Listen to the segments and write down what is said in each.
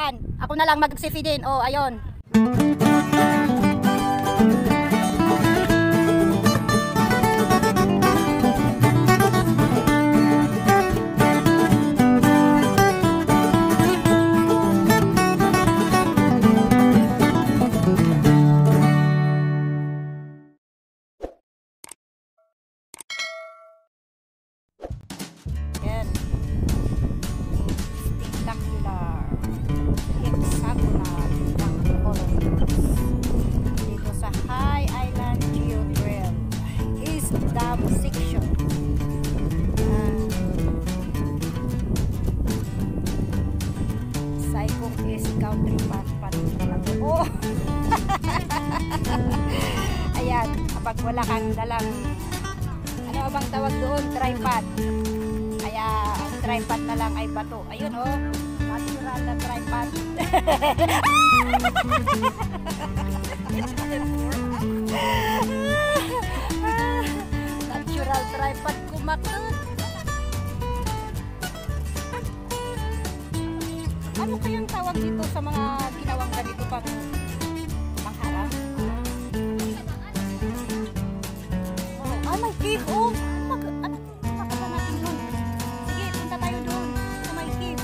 Yan, ako na lang mag-selfie din. Oh, ayun. Yan. Spectacular. Hexagonal. Dito sa High Island Geo Trail. East Dam Section. Saikong East Country Park pa rin talaga. Oh! Ayan, kapag wala kang dalang ano bang tawag doon? Tripod. Kaya ang tripod na lang ay bato. Ayun oh, natural na tripod. Natural tripod kumakot. Ano kayang tawag dito sa mga ginawang ganito pang pangharang? Oh my cave, oh! Ano makaka natin doon? Sige, punta tayo doon sa my cave.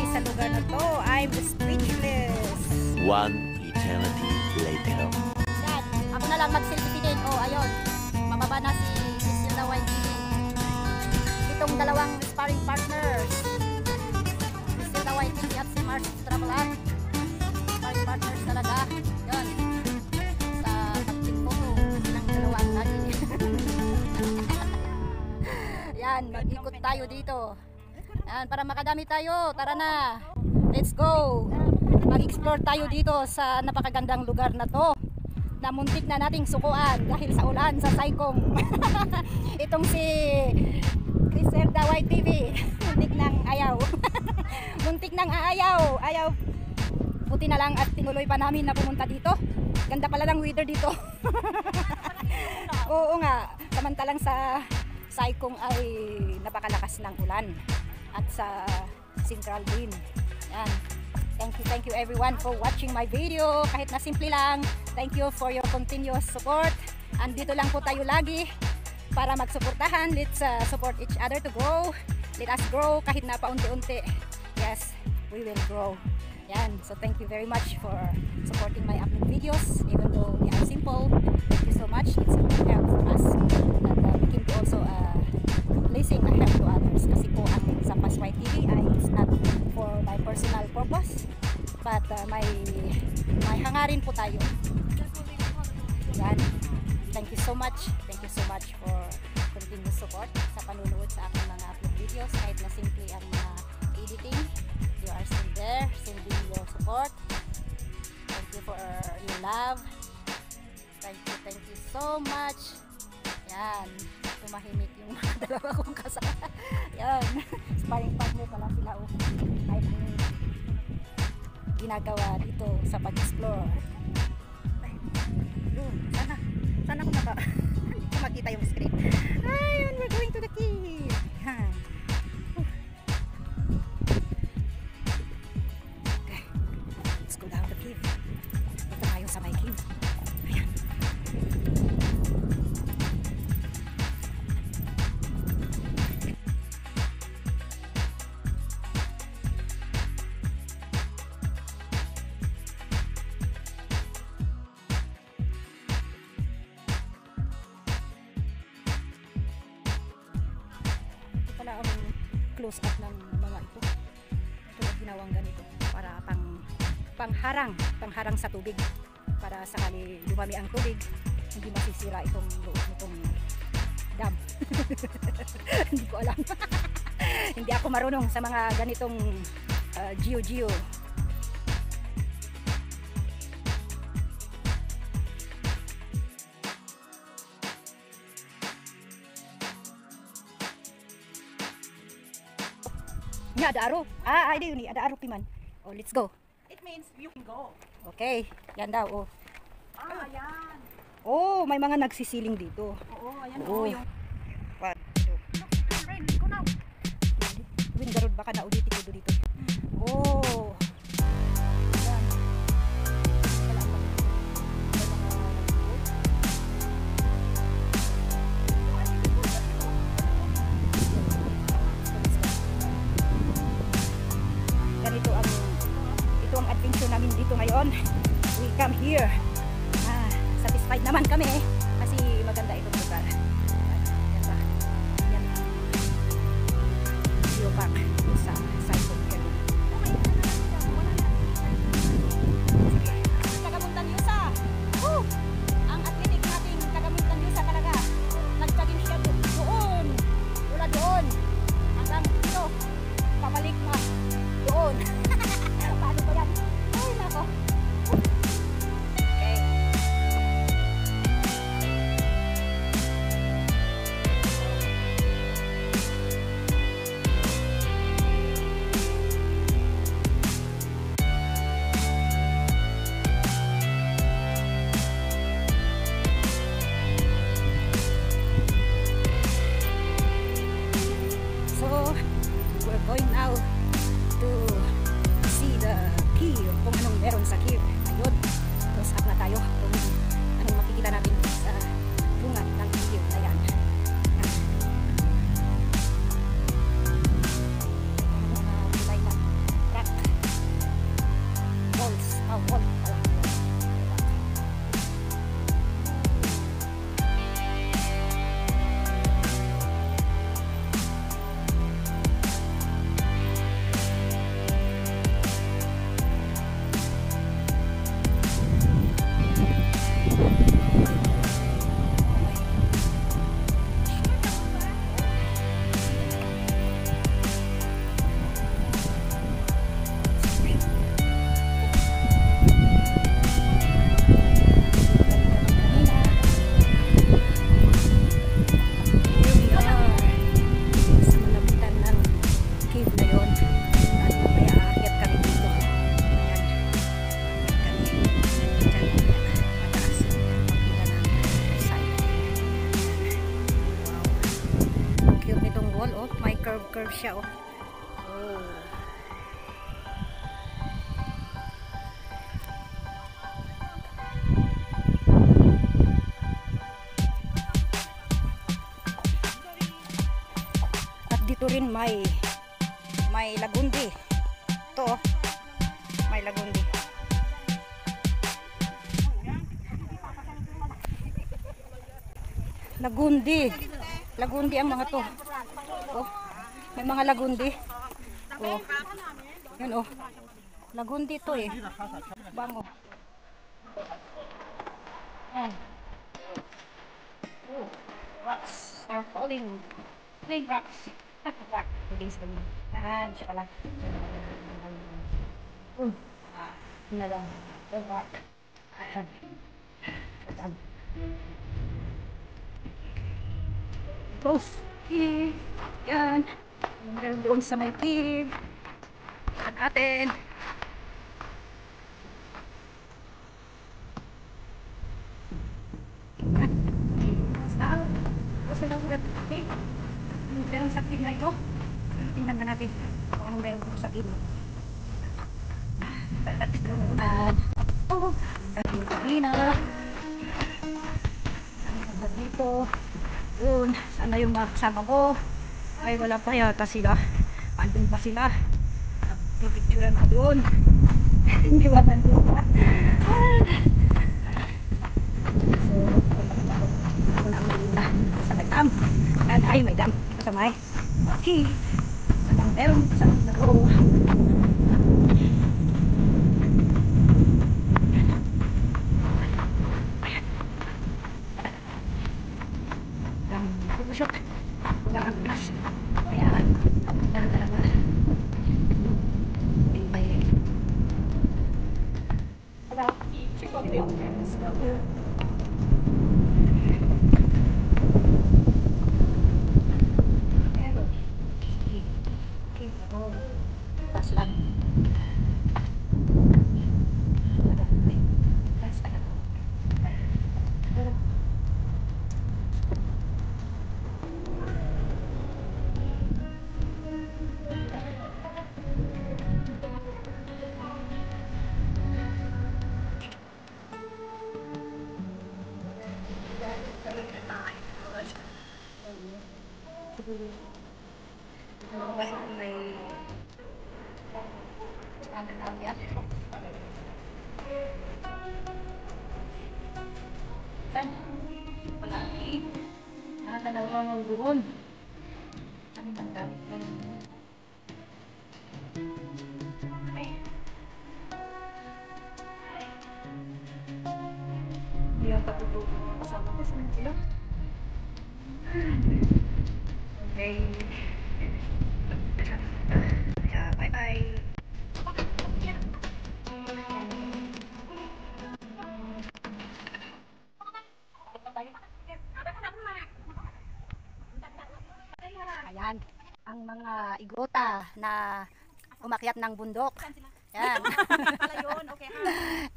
Sa lugar na to, I'm speechless. One eternity later. Yan, ako na lang mag-selfie din. Oh, ayun. Mababa na si Silda YTV. Itong dalawang sparring partners. Si Silda YTV at si Mars Travelan. Sparring partners talaga. Yan. Sa pag-photo silang dalawang lagi. Yan, mag-ikot tayo dito. Yan, para makadami tayo. Tara na. Let's go. Mag-explore tayo dito sa napakagandang lugar na to. Na muntik na nating sukuan dahil sa ulan sa Saikong. Itong si Criselda YTV. Muntik nang ayaw. Muntik nang aayaw. Ayaw. Buti na lang at tinuloy pa namin na pumunta dito. Ganda pala ng weather dito. Oo nga. Samantalang sa Saikong ay napakalakas ng ulan. At sa Central din. Yan. Thank you everyone for watching my video. Kahit na simple lang. Thank you for your continuous support. Andito lang po tayo lagi para magsuportahan. Let's support each other to grow. Let us grow kahit na paunti-unti. Yes, we will grow. Yan. So thank you very much for supporting my upload videos. Even though they are simple. Thank you so much. It's a big help for us. And we can be also blessing a help to others. Kasi po ang Zampas YTV ay it's not for my personal purpose. But may hangarin po tayo. Yan. Thank you so much. Thank you so much for continuous support sa panunood sa aking mga upload videos. Kahit na simple ang mga editing. You are still there. Sending your support. Thank you for your love. Thank you so much. Yan. Tumahimik yung mga dalawa kong kasama. Yan. Sparring partner pala sila. Kahit ginagawa dito sa pag-explore. Sana ko makita yung screen. Ayun, we're going to the cave. Yan. Okay. Let's go down the cave. Dito tayo sa my cave. Ayan. Ang close up ng mga ito. Ito ang ginawang ganito para pangharang sa tubig, para sakali dumami ang tubig hindi masisira itong loob nitong dam. Hindi ko alam. Hindi ako marunong sa mga ganitong geo. Nya ada aro. Ada yun, ada aro piman. Oh, let's go. It means you can go. Okay, yan daw. Oh. Ayan. Oh, may mga nagsisiling dito. Oo, ayan Oo. yung... What? Friend, go now. Win garod baka nauditi ko dito. Oh. Ayan. Wala bang- may mga nagbuo? Ganito ang ito ang adventure namin dito ngayon. We come here. Satisfied naman kami kasi maganda itong lugar. Yan ba? Yan ang view back sa Saigon Canyon. Sige. Tagamuntan Yusa. Woo! Ang athletic nating Tagamuntan Yusa talaga. Nagtagin siya doon. Mula doon. Hanggang dito. Pabalik pa. Doon. Paano ba yan? Ay, nako. Okay. So, we're going now to see the cave, kung anong meron sa cave. Ayun, close up na tayo kung anong makikita natin sa bunga ng cave na yan. Yan. Ang mga kulay na rock. Walls. Wall pala. Curve siya, oh. Oh. At dito rin may lagundi. Ito, oh. May lagundi. Lagundi ang mga to. Oh. May mga lagundi. Oh. Yan, oh. Lagundi to eh. Bango. Yan. Oh. Rocks are falling. Big rocks. Rock. Hindi sa lagundi. Yan, siya pala. Yun na lang. The rock. Ayan. Ayan. Close. Okay. Yan. Meron doon sa may cave. Kaan natin. Meron sa cave na ito. Tingnan na natin kung anong meron sa cave. Oh, ating kanina. Ang dito. Yun. Sana yung mga kasama ko. Ay, wala pa yata sila. Andun pa sila. Pipicturan ko doon. Hindi ba nandun pa? So, ako na malina sa nagdam. Ay, may dam. Sa may. Okay. Ang meron sa nag-o. shoot. Nakaklas. Ayan. Meron talaga. May... Tas lang. May ano lang yan. Saan? Wala. Nakatanaw lang ang buhon. Ang tanda. Hindi ang patutunan kasama ko sa sila. Okay. Yeah, bye-bye. Ayan, ang mga igota na umakyat ng bundok. Yan. Pala yun, okay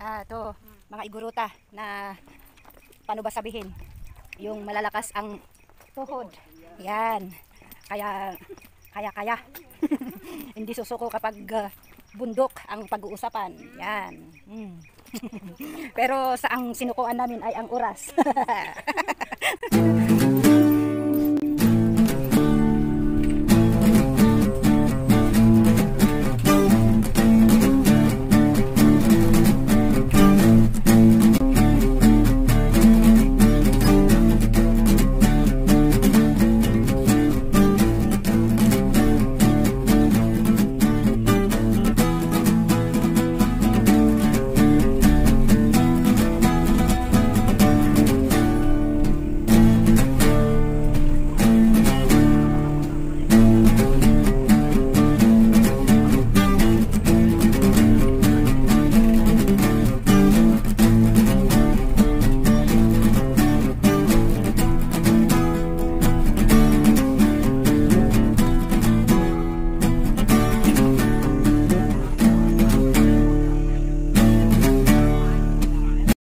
ha. To, mga igorota na paano ba sabihin? Yung malalakas ang tuhod. Yan. Kaya hindi susuko kapag bundok ang pag-uusapan. Yan. Pero sa ang sinukuan namin ay ang oras.